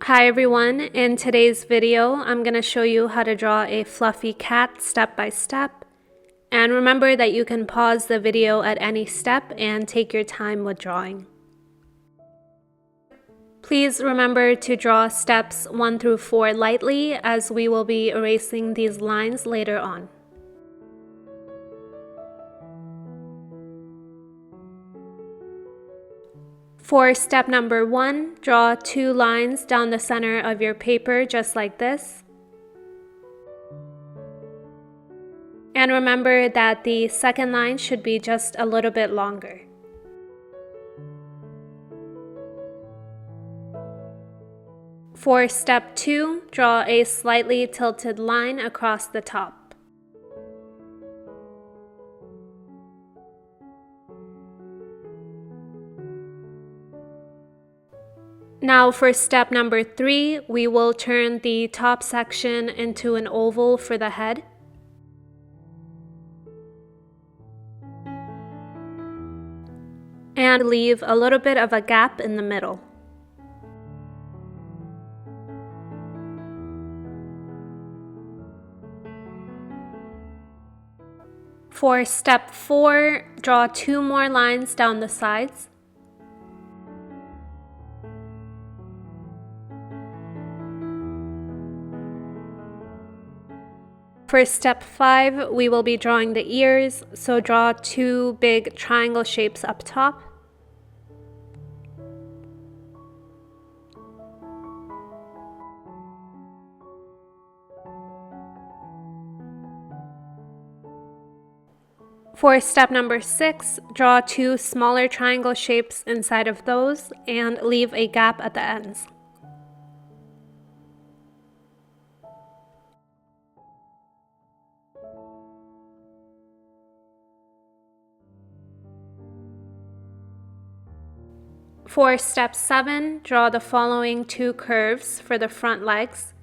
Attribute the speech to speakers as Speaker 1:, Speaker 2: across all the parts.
Speaker 1: Hi everyone, in today's video I'm going to show you how to draw a fluffy cat step by step. And remember that you can pause the video at any step and take your time with drawing. Please remember to draw steps 1 through 4 lightly, as we will be erasing these lines later on. For step number 1, draw 2 lines down the center of your paper just like this. And remember that the second line should be just a little bit longer. For step 2, draw a slightly tilted line across the top. Now for step number 3, we will turn the top section into an oval for the head. And leave a little bit of a gap in the middle. For step 4, draw 2 more lines down the sides. For step 5, we will be drawing the ears, so draw 2 big triangle shapes up top. For step number 6, draw 2 smaller triangle shapes inside of those and leave a gap at the ends. For step 7, draw the following 2 curves for the front legs.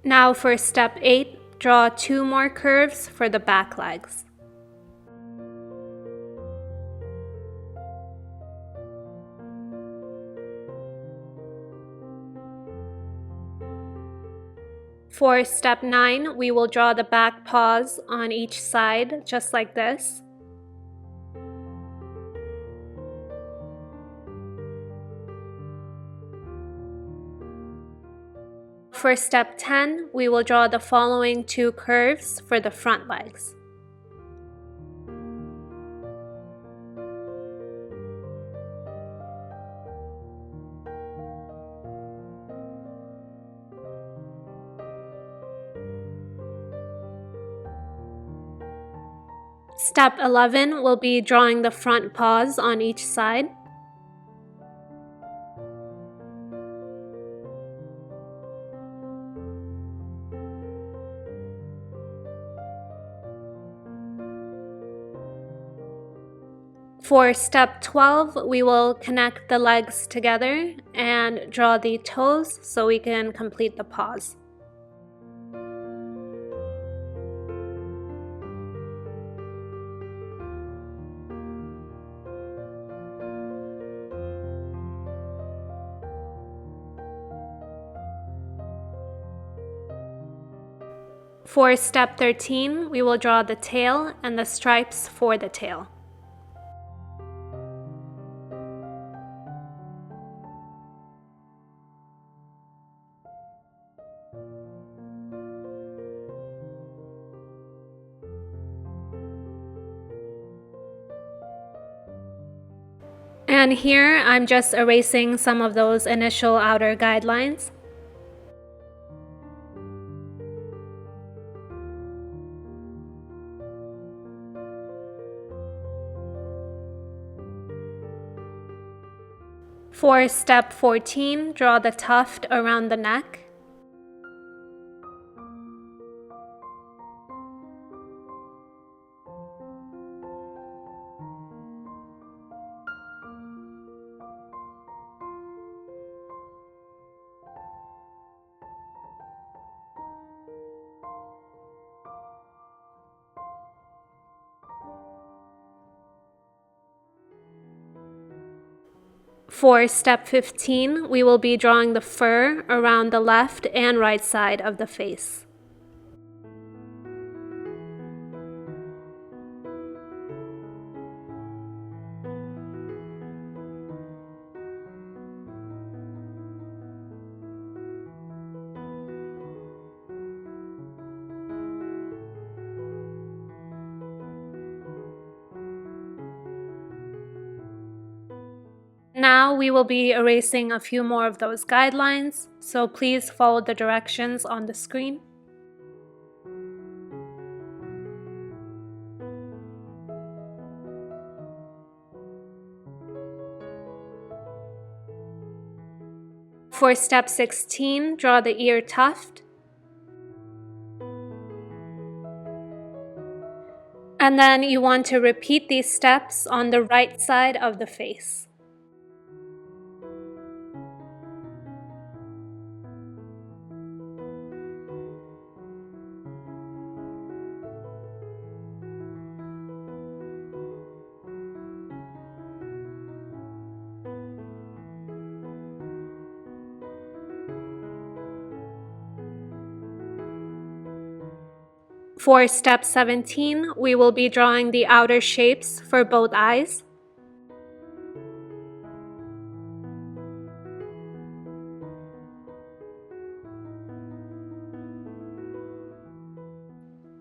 Speaker 1: Now for step 8, draw 2 more curves for the back legs. For step 9, we will draw the back paws on each side, just like this. For step 10, we will draw the following 2 curves for the front legs. Step 11 will be drawing the front paws on each side. For step 12, we will connect the legs together and draw the toes so we can complete the paws. For step 13, we will draw the tail and the stripes for the tail. And here I'm just erasing some of those initial outer guidelines. For step 14, draw the tuft around the neck. For step 15, we will be drawing the fur around the left and right side of the face. Now we will be erasing a few more of those guidelines, so please follow the directions on the screen. For step 16, draw the ear tuft. And then you want to repeat these steps on the right side of the face. For step 17, we will be drawing the outer shapes for both eyes.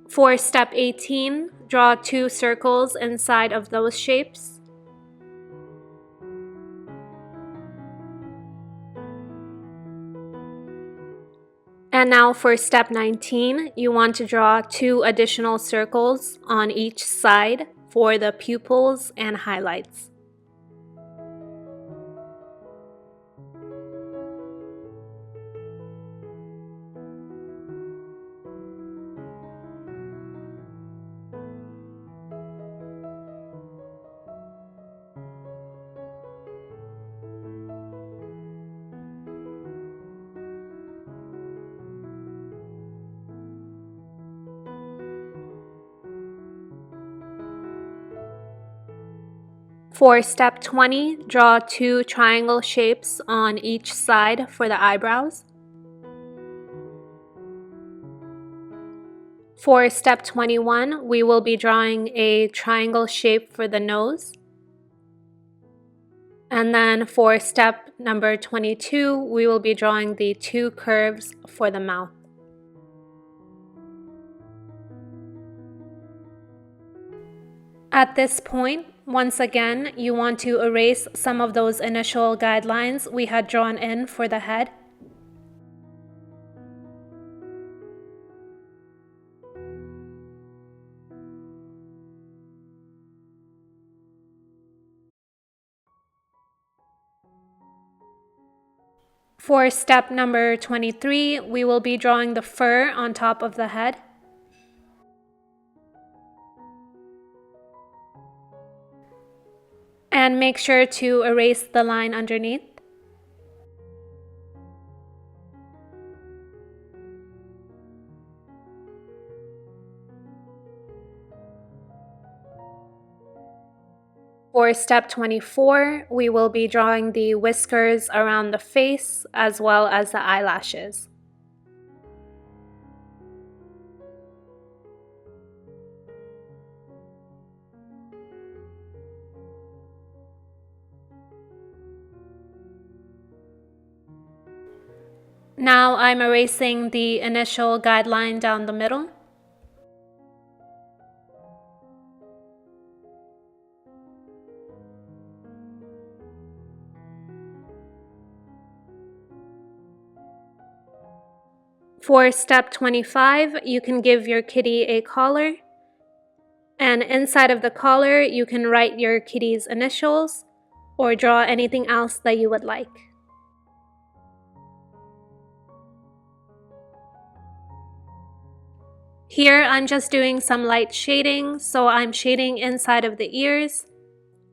Speaker 1: For step 18, draw 2 circles inside of those shapes. And now for step 19, you want to draw 2 additional circles on each side for the pupils and highlights. For step 20, draw 2 triangle shapes on each side for the eyebrows. For step 21, we will be drawing a triangle shape for the nose. And then for step number 22, we will be drawing the 2 curves for the mouth. At this point, once again, you want to erase some of those initial guidelines we had drawn in for the head. For step number 23, we will be drawing the fur on top of the head. And make sure to erase the line underneath. For step 24, we will be drawing the whiskers around the face as well as the eyelashes. Now I'm erasing the initial guideline down the middle. For step 25, you can give your kitty a collar. And inside of the collar, you can write your kitty's initials or draw anything else that you would like. Here, I'm just doing some light shading, so I'm shading inside of the ears,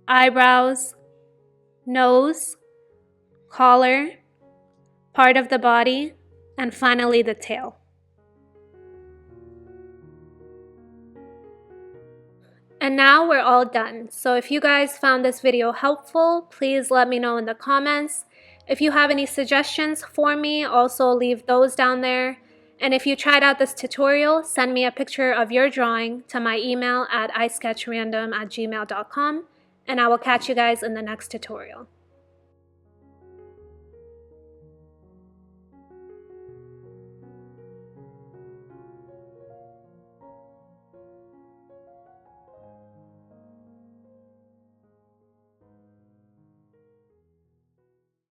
Speaker 1: eyebrows, nose, collar, part of the body, and finally the tail. And now we're all done. So if you guys found this video helpful, please let me know in the comments. If you have any suggestions for me, also leave those down there. And if you tried out this tutorial, send me a picture of your drawing to my email at isketchrandom@gmail.com, and I will catch you guys in the next tutorial.